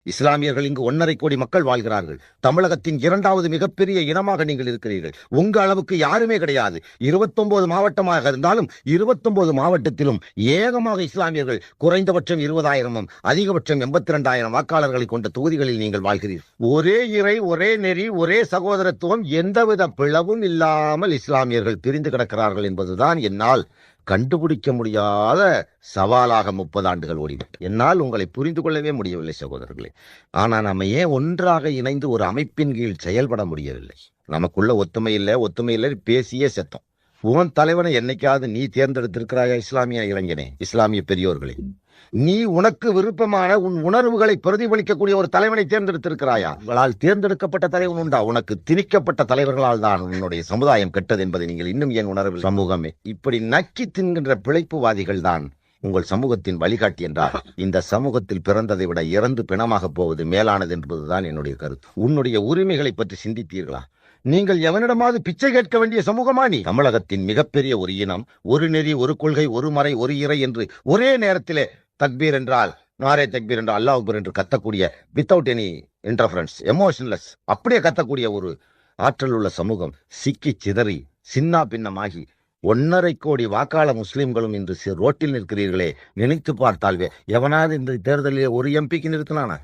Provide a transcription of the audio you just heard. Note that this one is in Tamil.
இஸ்லாமியர்கள் இங்கு 1.5 கோடி மக்கள் வாழ்கிறார்கள். தமிழகத்தின் 2வது மிகப்பெரிய இனமாக நீங்கள் இருக்கிறீர்கள். உங்க அளவுக்கு யாருமே கிடையாது. 29 மாவட்டமாக இருந்தாலும் 29 மாவட்டத்திலும் ஏகமாக இஸ்லாமியர்கள் குறைந்தபட்சம் 20,000 அதிகபட்சம் 82,000 வாக்காளர்களை கொண்ட தொகுதிகளில் நீங்கள் வாழ்கிறீர்கள். ஒரே இறை, ஒரே நெறி, ஒரே சகோதரத்துவம், எந்தவித பிளவும் இல்லாமல் இஸ்லாமியர்கள் பிரிந்து கிடக்கிறார்கள் என்பதுதான் என்னால் கண்டுபிடிக்க முடியாத சவாலாக 30 ஆண்டுகள் ஓடிவிட்டு என்னால் உங்களை புரிந்து கொள்ளவே முடியவில்லை சகோதரர்களே. ஆனால் நம்ம ஏன் ஒன்றாக இணைந்து ஒரு அமைப்பின் கீழ் செயல்பட முடியவில்லை? நமக்குள்ள ஒத்துமை இல்லை பேசியே செத்தோம். உன் தலைவனை என்னைக்காவது நீ தேர்ந்தெடுத்திருக்கிறாயா? இஸ்லாமிய இளைஞனே, இஸ்லாமிய பெரியோர்களே, நீ உனக்கு விருப்பமான உன் உணர்வுகளை பிரதிபலிக்கக்கூடிய ஒரு தலைவனை தேர்ந்தெடுத்திருக்கிறாயா? உங்களால் தேர்ந்தெடுக்கப்பட்ட தலைவன் உண்டா? உனக்கு திணிக்கப்பட்ட தலைவர்களால் தான் உன்னுடைய சமுதாயம் கெட்டது என்பதை நீங்கள் இன்னும் ஏன் உணர்வில்? சமூகமே இப்படி நக்கி தின்கின்ற பிழைப்புவாதிகள் தான் உங்கள் சமூகத்தின் வழிகாட்டி என்றால் இந்த சமூகத்தில் பிறந்ததை விட இறந்து பிணமாக போவது மேலானது என்பதுதான் என்னுடைய கருத்து. உன்னுடைய உரிமைகளை பற்றி சிந்தித்தீர்களா? நீங்கள் எவனிடமாவது பிச்சை கேட்க வேண்டிய சமூகமா நீ? தமிழகத்தின் மிகப்பெரிய ஒரு இனம், ஒரு நெறி, ஒரு கொள்கை, ஒரு மறை, ஒரு இறை என்று ஒரே நேரத்திலே தக்பீர் என்றால் நாரே தக்பீர் என்றால் அல்லாஹ் அக்பர் என்று கத்தக்கூடிய வித்தவுட் எனி இன்டர்ஃபரன்ஸ், எமோஷன்லெஸ், அப்படியே கத்தக்கூடிய ஒரு ஆற்றல் உள்ள சமூகம் சிக்கி சிதறி சின்னா பின்னமாகி 1.5 கோடி வாக்காள முஸ்லிம்களும் இன்று ரோட்டில் நிற்கிறீர்களே, நினைத்து பார்த்தால்வே எவனாவது இந்த தேர்தலில் ஒரு எம்பிக்கு நிறுத்தினானா?